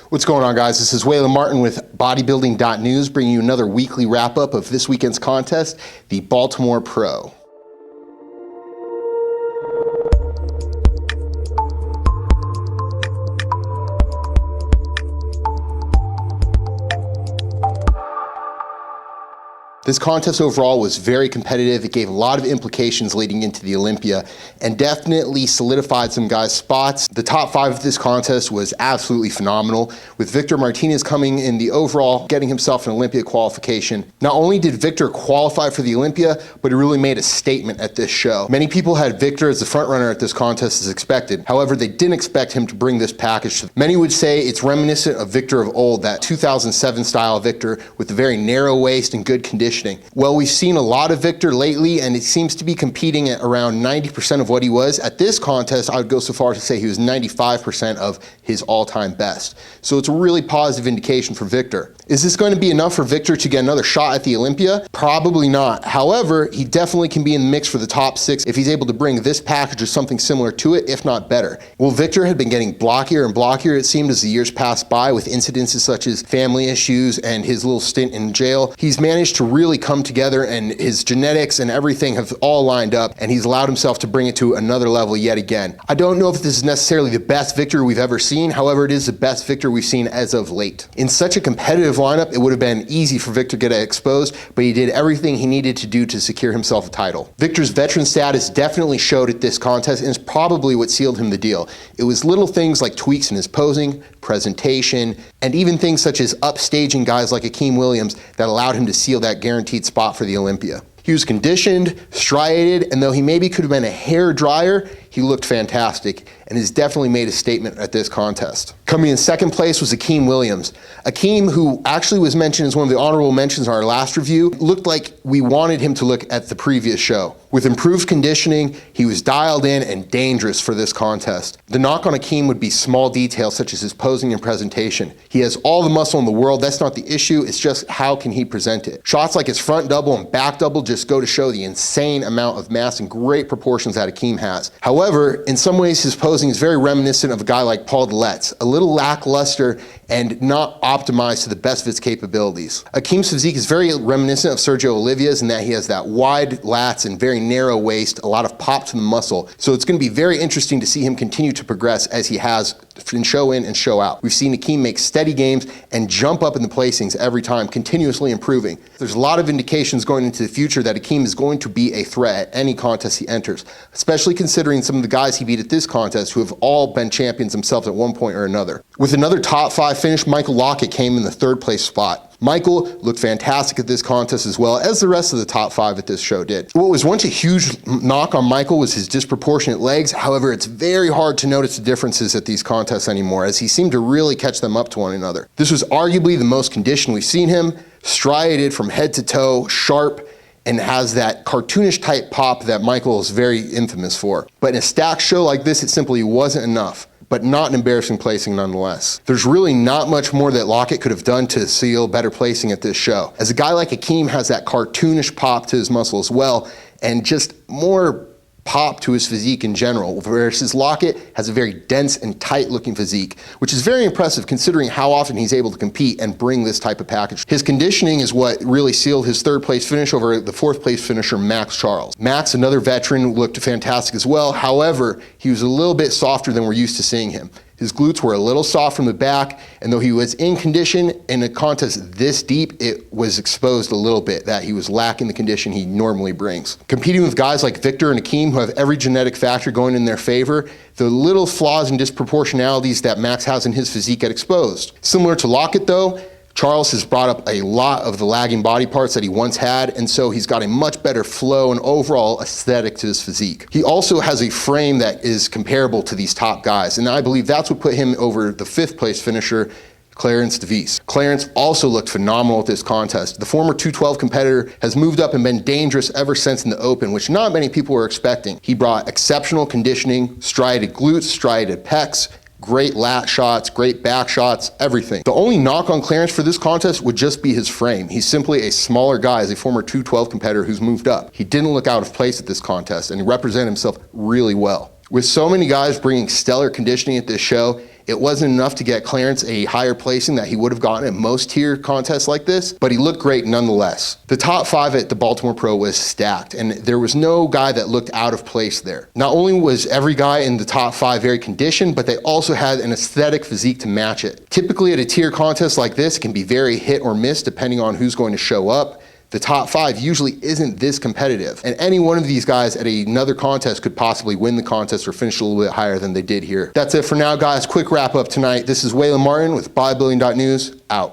What's going on, guys? This is Waylon Martin with Bodybuilding.News, bringing you another weekly wrap-up of this weekend's contest, the Baltimore Pro. This contest overall was very competitive. It gave a lot of implications leading into the Olympia and definitely solidified some guys' spots. The top 5 of this contest was absolutely phenomenal, with Victor Martinez coming in the overall, getting himself an Olympia qualification. Not only did Victor qualify for the Olympia, but he really made a statement at this show. Many people had Victor as the front runner at this contest as expected. However, they didn't expect him to bring this package. Many would say it's reminiscent of Victor of old, that 2007 style Victor with a very narrow waist and good conditioning. Well, we've seen a lot of Victor lately, and it seems to be competing at around 90% of what he was. At this contest, I would go so far to say he was 95% of his all-time best. So it's a really positive indication for Victor. Is this going to be enough for Victor to get another shot at the Olympia? Probably not. However, he definitely can be in the mix for the top 6 if he's able to bring this package or something similar to it, if not better. Well, Victor had been getting blockier and blockier, it seemed, as the years passed by, with incidences such as family issues and his little stint in jail. He's managed to really come together, and his genetics and everything have all lined up, and he's allowed himself to bring it to another level yet again. I don't know if this is necessarily the best Victor we've ever seen. However, it is the best Victor we've seen as of late. In such a competitive lineup, it would have been easy for Victor to get exposed, but he did everything he needed to do to secure himself a title. Victor's veteran status definitely showed at this contest, and is probably what sealed him the deal. It was little things like tweaks in his posing, presentation, and even things such as upstaging guys like Akim Williams that allowed him to seal that guaranteed spot for the Olympia. He was conditioned, striated, and though he maybe could have been a hair drier, he looked fantastic and has definitely made a statement at this contest. Coming in second place was Akim Williams. Akim, who actually was mentioned as one of the honorable mentions in our last review, looked like we wanted him to look at the previous show. With improved conditioning, he was dialed in and dangerous for this contest. The knock on Akim would be small details such as his posing and presentation. He has all the muscle in the world, that's not the issue, it's just how can he present it. Shots like his front double and back double just go to show the insane amount of mass and great proportions that Akim has. However, in some ways his posing is very reminiscent of a guy like Paul Dillet's, a little lackluster and not optimized to the best of its capabilities. Akim's physique is very reminiscent of Sergio Olivia's in that he has that wide lats and very narrow waist, a lot of pop to the muscle. So it's going to be very interesting to see him continue to progress as he has in show in and show out. We've seen Akim make steady gains and jump up in the placings every time, continuously improving. There's a lot of indications going into the future that Akim is going to be a threat at any contest he enters, especially considering some of the guys he beat at this contest who have all been champions themselves at one point or another. With another top 5 finish, Michael Lockett came in the 3rd place spot. Michael looked fantastic at this contest as well as the rest of the top 5 at this show did. What was once a huge knock on Michael was his disproportionate legs. However, it's very hard to notice the differences at these contests anymore, as he seemed to really catch them up to one another. This was arguably the most conditioned we've seen him, striated from head to toe, sharp, and has that cartoonish type pop that Michael is very infamous for. But in a stacked show like this, it simply wasn't enough, but not an embarrassing placing nonetheless. There's really not much more that Lockett could have done to seal better placing at this show, as a guy like Akim has that cartoonish pop to his muscle as well, and just more pop to his physique in general, versus Lockett has a very dense and tight looking physique, which is very impressive considering how often he's able to compete and bring this type of package. His conditioning is what really sealed his 3rd place finish over the 4th place finisher, Maxx Charles. Max, another veteran, looked fantastic as well. However, he was a little bit softer than we're used to seeing him. His glutes were a little soft from the back, and though he was in condition in a contest this deep, it was exposed a little bit that he was lacking the condition he normally brings. Competing with guys like Victor and Akim, who have every genetic factor going in their favor, the little flaws and disproportionalities that Max has in his physique get exposed. Similar to Lockett though, Charles has brought up a lot of the lagging body parts that he once had, and so he's got a much better flow and overall aesthetic to his physique. He also has a frame that is comparable to these top guys, and I believe that's what put him over the 5th place finisher, Clarence DeVis. Clarence also looked phenomenal at this contest. The former 212 competitor has moved up and been dangerous ever since in the open, which not many people were expecting. He brought exceptional conditioning, striated glutes, striated pecs, great lat shots, great back shots, everything. The only knock on Clarence for this contest would just be his frame. He's simply a smaller guy as a former 212 competitor who's moved up. He didn't look out of place at this contest, and he represented himself really well. With so many guys bringing stellar conditioning at this show, It wasn't enough to get Clarence a higher placing that he would have gotten at most tier contests like this, but he looked great nonetheless. The top 5 at the Baltimore Pro was stacked, and there was no guy that looked out of place there. Not only was every guy in the top 5 very conditioned, but they also had an aesthetic physique to match it. Typically at a tier contest like this, it can be very hit or miss depending on who's going to show up. The top 5 usually isn't this competitive, and any one of these guys at another contest could possibly win the contest or finish a little bit higher than they did here. That's it for now, guys. Quick wrap up tonight. This is Waylon Martin with Bodybuilding.News, out.